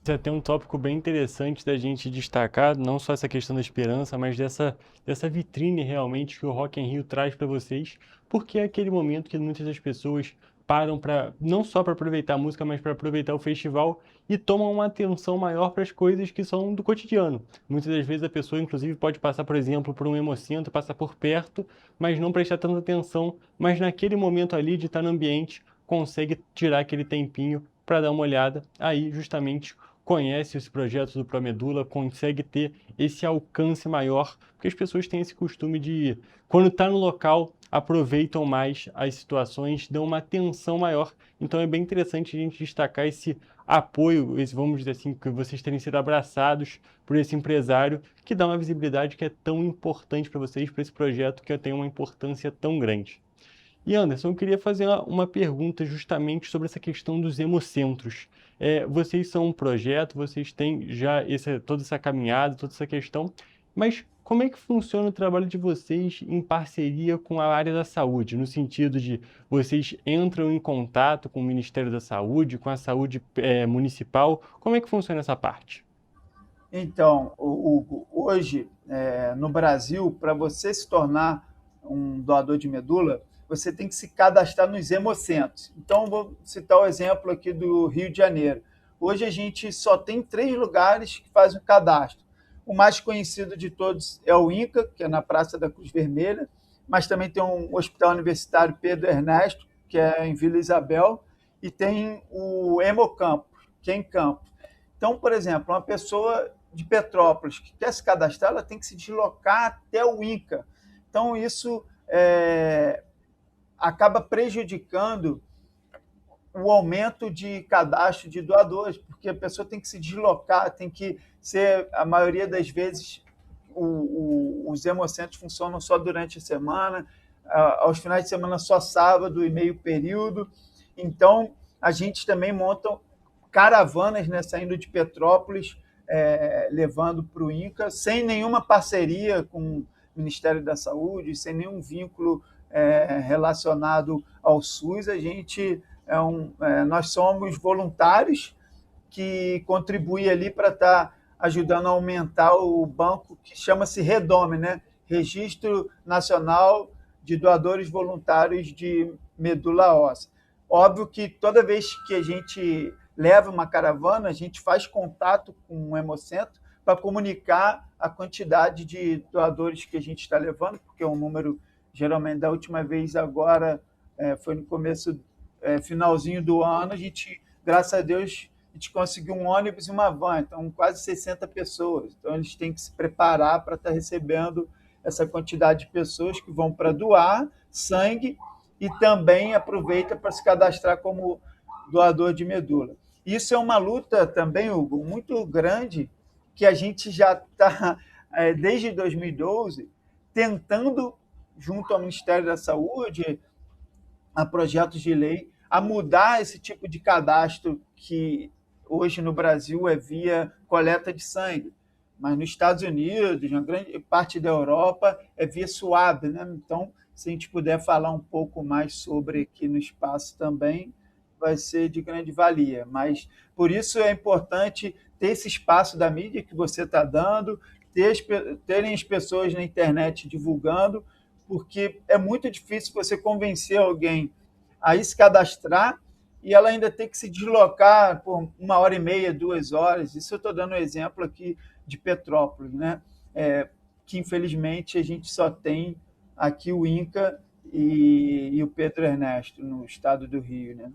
S2: Você tem um tópico bem interessante da gente destacar, não só essa questão da esperança, mas dessa vitrine realmente que o Rock in Rio traz para vocês, porque é aquele momento que muitas das pessoas param não só para aproveitar a música, mas para aproveitar o festival e tomam uma atenção maior para as coisas que são do cotidiano. Muitas das vezes a pessoa, inclusive, pode passar, por exemplo, por um hemocentro, passar por perto, mas não prestar tanta atenção, mas naquele momento ali de estar no ambiente, consegue tirar aquele tempinho para dar uma olhada, aí justamente conhece esse projeto do Promedula, consegue ter esse alcance maior, porque as pessoas têm esse costume de, quando está no local, aproveitam mais as situações, dão uma atenção maior. Então é bem interessante a gente destacar esse apoio, vamos dizer assim, que vocês terem sido abraçados por esse empresário, que dá uma visibilidade que é tão importante para vocês, para esse projeto que tem uma importância tão grande. E Anderson, eu queria fazer uma pergunta justamente sobre essa questão dos hemocentros. Vocês são um projeto, vocês têm já toda essa caminhada, toda essa questão, mas como é que funciona o trabalho de vocês em parceria com a área da saúde, no sentido de vocês entram em contato com o Ministério da Saúde, com a saúde municipal? Como é que funciona essa parte?
S24: Então, Hugo, hoje, no Brasil, para você se tornar um doador de medula, você tem que se cadastrar nos hemocentros. Então, vou citar o exemplo aqui do Rio de Janeiro. Hoje a gente só tem 3 lugares que fazem o cadastro. O mais conhecido de todos é o INCA, que é na Praça da Cruz Vermelha, mas também tem um Hospital Universitário Pedro Ernesto, que é em Vila Isabel, e tem o Hemocampo, que é em Campos. Então, por exemplo, uma pessoa de Petrópolis que quer se cadastrar, ela tem que se deslocar até o INCA. Então, isso acaba prejudicando o aumento de cadastro de doadores, porque a pessoa tem que se deslocar, tem que ser, a maioria das vezes, os hemocentros funcionam só durante a semana, aos finais de semana só sábado e meio período. Então, a gente também monta caravanas, né, saindo de Petrópolis, levando para o INCA, sem nenhuma parceria com o Ministério da Saúde, sem nenhum vínculo relacionado ao SUS. A gente nós somos voluntários que contribuem ali para estar ajudando a aumentar o banco que chama-se REDOME, né? Registro Nacional de Doadores Voluntários de Medula Óssea. Óbvio que toda vez que a gente leva uma caravana, a gente faz contato com o hemocentro para comunicar a quantidade de doadores que a gente está levando, porque é um número, geralmente, da última vez agora, foi no começo, finalzinho do ano, a gente, graças a Deus, a gente conseguiu um ônibus e uma van, então quase 60 pessoas. Então, eles têm que se preparar para estar recebendo essa quantidade de pessoas que vão para doar sangue e também aproveita para se cadastrar como doador de medula. Isso é uma luta também, Hugo, muito grande, que a gente já está, desde 2012, tentando, junto ao Ministério da Saúde, a projetos de lei, a mudar esse tipo de cadastro que hoje no Brasil é via coleta de sangue, mas nos Estados Unidos, na grande parte da Europa, é via SWAB, né? Então, se a gente puder falar um pouco mais sobre aqui no espaço também, vai ser de grande valia. Mas, por isso, é importante ter esse espaço da mídia que você está dando, terem as pessoas na internet divulgando, porque é muito difícil você convencer alguém a ir se cadastrar e ela ainda tem que se deslocar por 1h30, 2 horas. Isso eu estou dando um exemplo aqui de Petrópolis, né? Que infelizmente a gente só tem aqui o INCA e o Pedro Ernesto, no estado do Rio, né?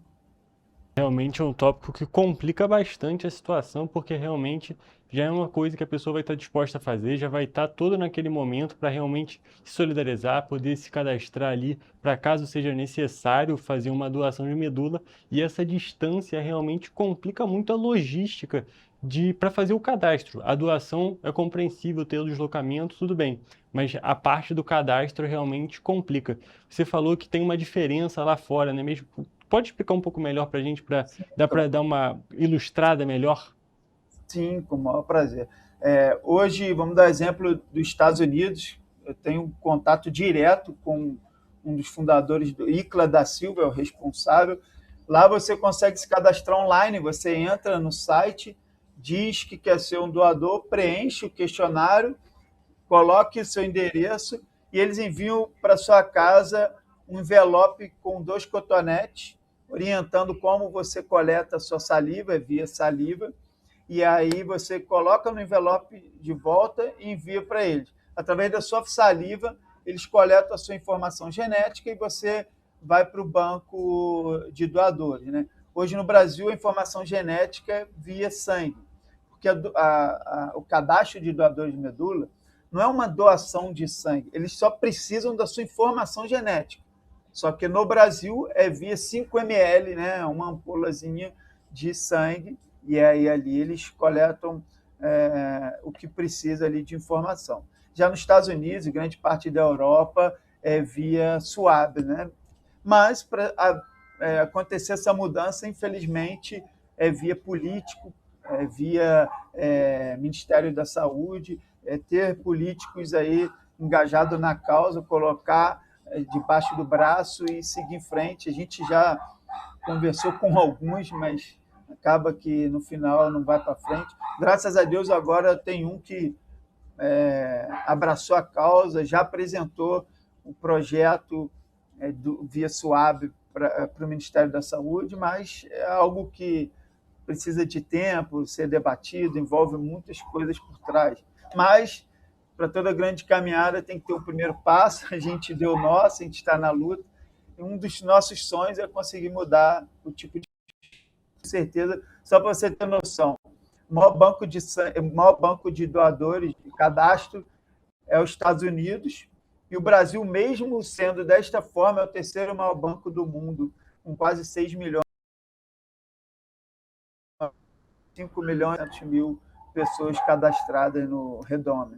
S2: Realmente é um tópico que complica bastante a situação, porque realmente já é uma coisa que a pessoa vai estar disposta a fazer, já vai estar todo naquele momento para realmente se solidarizar, poder se cadastrar ali, para caso seja necessário fazer uma doação de medula, e essa distância realmente complica muito a logística para fazer o cadastro. A doação é compreensível, ter o deslocamento, tudo bem, mas a parte do cadastro realmente complica. Você falou que tem uma diferença lá fora, né? Mesmo, pode explicar um pouco melhor para a gente, para dar uma ilustrada melhor?
S24: Sim, com o maior prazer. Hoje, vamos dar exemplo dos Estados Unidos. Eu tenho contato direto com um dos fundadores do Icla da Silva, é o responsável. Lá você consegue se cadastrar online, você entra no site, diz que quer ser um doador, preenche o questionário, coloque o seu endereço e eles enviam para sua casa um envelope com 2 cotonetes, orientando como você coleta a sua saliva, via saliva, e aí você coloca no envelope de volta e envia para eles. Através da sua saliva, eles coletam a sua informação genética e você vai para o banco de doadores, né? Hoje no Brasil, a informação genética é via sangue, porque o cadastro de doadores de medula não é uma doação de sangue, eles só precisam da sua informação genética. Só que no Brasil é via 5 ml, né? Uma ampulazinha de sangue, e aí ali eles coletam o que precisa ali de informação. Já nos Estados Unidos e grande parte da Europa é via SWAB, né? Mas para acontecer essa mudança, infelizmente, é via político, é via Ministério da Saúde, ter políticos aí engajados na causa, colocar debaixo do braço e seguir em frente. A gente já conversou com alguns, mas acaba que no final não vai para frente. Graças a Deus agora tem um que abraçou a causa, já apresentou o projeto via SWAB para o Ministério da Saúde, mas é algo que precisa de tempo, ser debatido, envolve muitas coisas por trás. Mas para toda grande caminhada tem que ter o primeiro passo, a gente deu o nosso, a gente está na luta, e um dos nossos sonhos é conseguir mudar o tipo de certeza. Só para você ter noção, o maior banco de doadores de cadastro é os Estados Unidos, e o Brasil, mesmo sendo desta forma, é o 3º maior banco do mundo, com quase 6 milhões, 5 milhões e 100 mil pessoas cadastradas no Redome.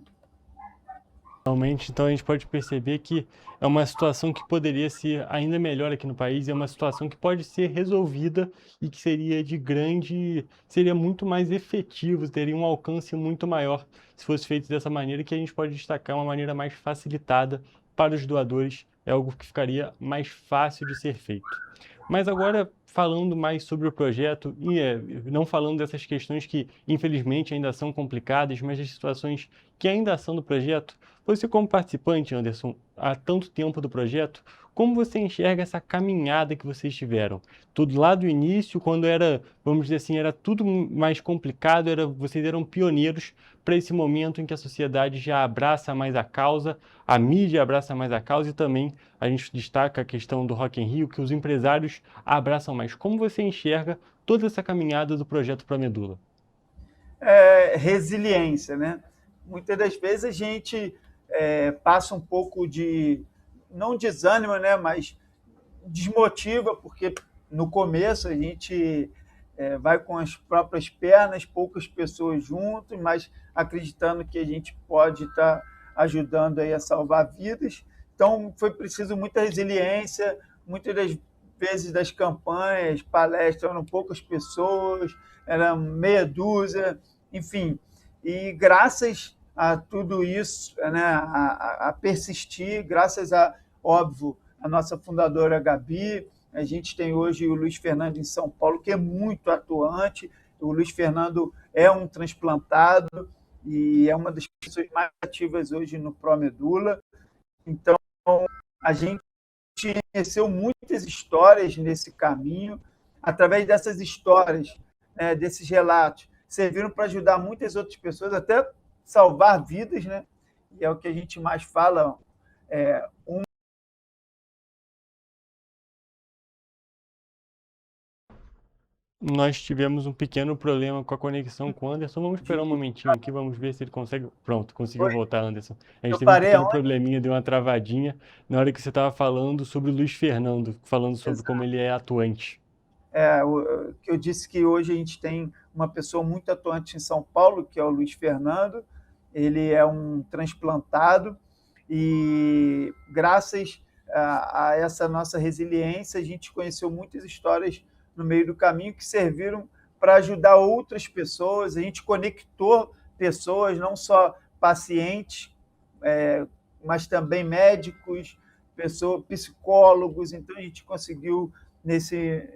S2: Realmente, então a gente pode perceber que é uma situação que poderia ser ainda melhor aqui no país, é uma situação que pode ser resolvida e que seria muito mais efetivo, teria um alcance muito maior se fosse feito dessa maneira, que a gente pode destacar uma maneira mais facilitada para os doadores, é algo que ficaria mais fácil de ser feito. Mas agora, falando mais sobre o projeto, e não falando dessas questões que infelizmente ainda são complicadas, mas das situações que ainda são do projeto, você como participante, Anderson, há tanto tempo do projeto, como você enxerga essa caminhada que vocês tiveram? Tudo lá do início, quando era, vamos dizer assim, era tudo mais complicado, vocês eram pioneiros para esse momento em que a sociedade já abraça mais a causa, a mídia abraça mais a causa e também a gente destaca a questão do Rock in Rio, que os empresários abraçam mais. Como você enxerga toda essa caminhada do projeto Pró-Medula?
S24: Resiliência, né? Muitas das vezes a gente passa um pouco de, não desânimo, né, mas desmotiva, porque no começo a gente vai com as próprias pernas, poucas pessoas juntos, mas acreditando que a gente pode estar ajudando aí a salvar vidas. Então, foi preciso muita resiliência, muitas das vezes das campanhas, palestras, eram poucas pessoas, eram meia dúzia, enfim. E graças a tudo isso, né, a persistir, graças a, óbvio, a nossa fundadora Gabi, a gente tem hoje o Luiz Fernando em São Paulo, que é muito atuante. O Luiz Fernando é um transplantado e é uma das pessoas mais ativas hoje no Pró-Medula. Então, a gente conheceu muitas histórias nesse caminho. Através dessas histórias, desses relatos, serviram para ajudar muitas outras pessoas, até salvar vidas, né? E é o que a gente mais fala.
S2: Nós tivemos um pequeno problema com a conexão com o Anderson. Vamos esperar um momentinho aqui, vamos ver se ele consegue... Pronto, conseguiu voltar, Anderson. A gente teve um pequeno probleminha, deu uma travadinha na hora que você estava falando sobre o Luiz Fernando, falando sobre como ele é atuante.
S24: Que eu disse que hoje a gente tem uma pessoa muito atuante em São Paulo, que é o Luiz Fernando. Ele é um transplantado e, graças a essa nossa resiliência, a gente conheceu muitas histórias no meio do caminho que serviram para ajudar outras pessoas. A gente conectou pessoas, não só pacientes, mas também médicos, psicólogos. Então, a gente conseguiu, nesse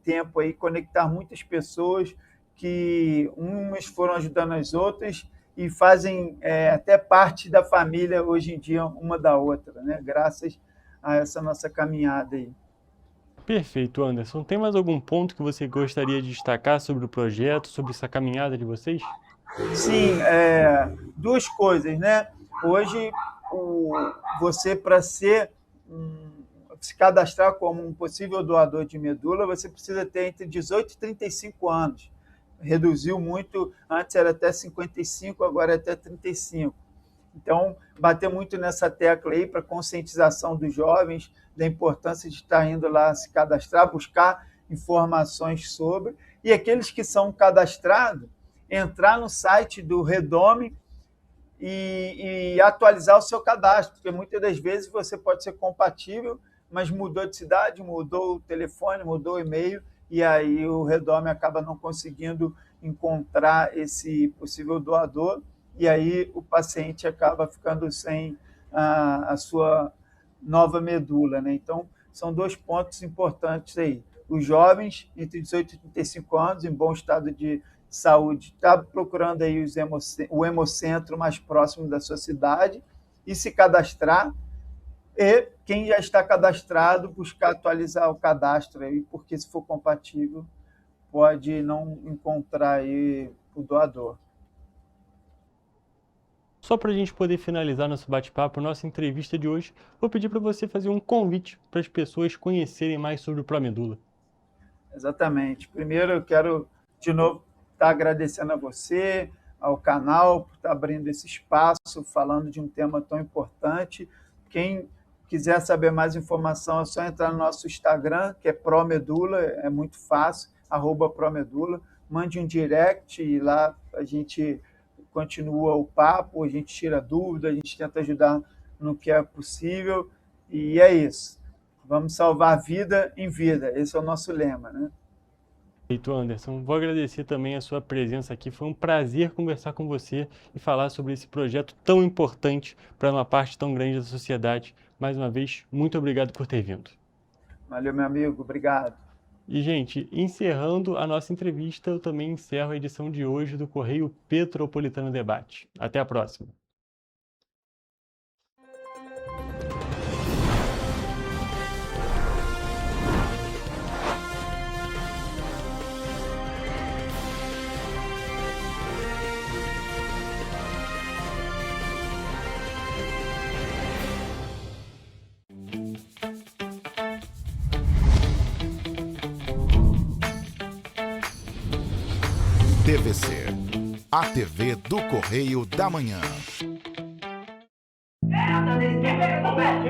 S24: tempo, aí, conectar muitas pessoas que umas foram ajudando as outras e fazem até parte da família, hoje em dia, uma da outra, né? Graças a essa nossa caminhada aí.
S2: Perfeito, Anderson. Tem mais algum ponto que você gostaria de destacar sobre o projeto, sobre essa caminhada de vocês?
S24: Sim, duas coisas, né? Hoje, você, para se cadastrar como um possível doador de medula, você precisa ter entre 18 e 35 anos. Reduziu muito, antes era até 55, agora é até 35. Então, bater muito nessa tecla aí para conscientização dos jovens, da importância de estar indo lá se cadastrar, buscar informações sobre, e aqueles que são cadastrados, entrar no site do Redome e atualizar o seu cadastro, porque muitas das vezes você pode ser compatível, mas mudou de cidade, mudou o telefone, mudou o e-mail, e aí o Redome acaba não conseguindo encontrar esse possível doador, e aí o paciente acaba ficando sem a sua nova medula, né? Então, são dois pontos importantes aí. Os jovens, entre 18 e 35 anos, em bom estado de saúde, está procurando aí o hemocentro mais próximo da sua cidade e se cadastrar. E quem já está cadastrado, buscar atualizar o cadastro aí, porque se for compatível, pode não encontrar aí o doador.
S2: Só para a gente poder finalizar nosso bate-papo, nossa entrevista de hoje, vou pedir para você fazer um convite para as pessoas conhecerem mais sobre o Pró-Medula.
S24: Exatamente. Primeiro, eu quero, de novo, estar agradecendo a você, ao canal, por estar abrindo esse espaço, falando de um tema tão importante. Quem quiser saber mais informação, é só entrar no nosso Instagram, que é Pró-Medula, é muito fácil, @Pró-Medula. Mande um direct e lá a gente continua o papo, a gente tira dúvida, a gente tenta ajudar no que é possível, e é isso. Vamos salvar vida em vida, esse é o nosso lema, né?
S2: Perfeito, Anderson. Vou agradecer também a sua presença aqui, foi um prazer conversar com você e falar sobre esse projeto tão importante para uma parte tão grande da sociedade. Mais uma vez, muito obrigado por ter vindo.
S24: Valeu, meu amigo, obrigado.
S2: E, gente, encerrando a nossa entrevista, eu também encerro a edição de hoje do Correio Petropolitano Debate. Até a próxima.
S1: TVC, a TV do Correio da Manhã.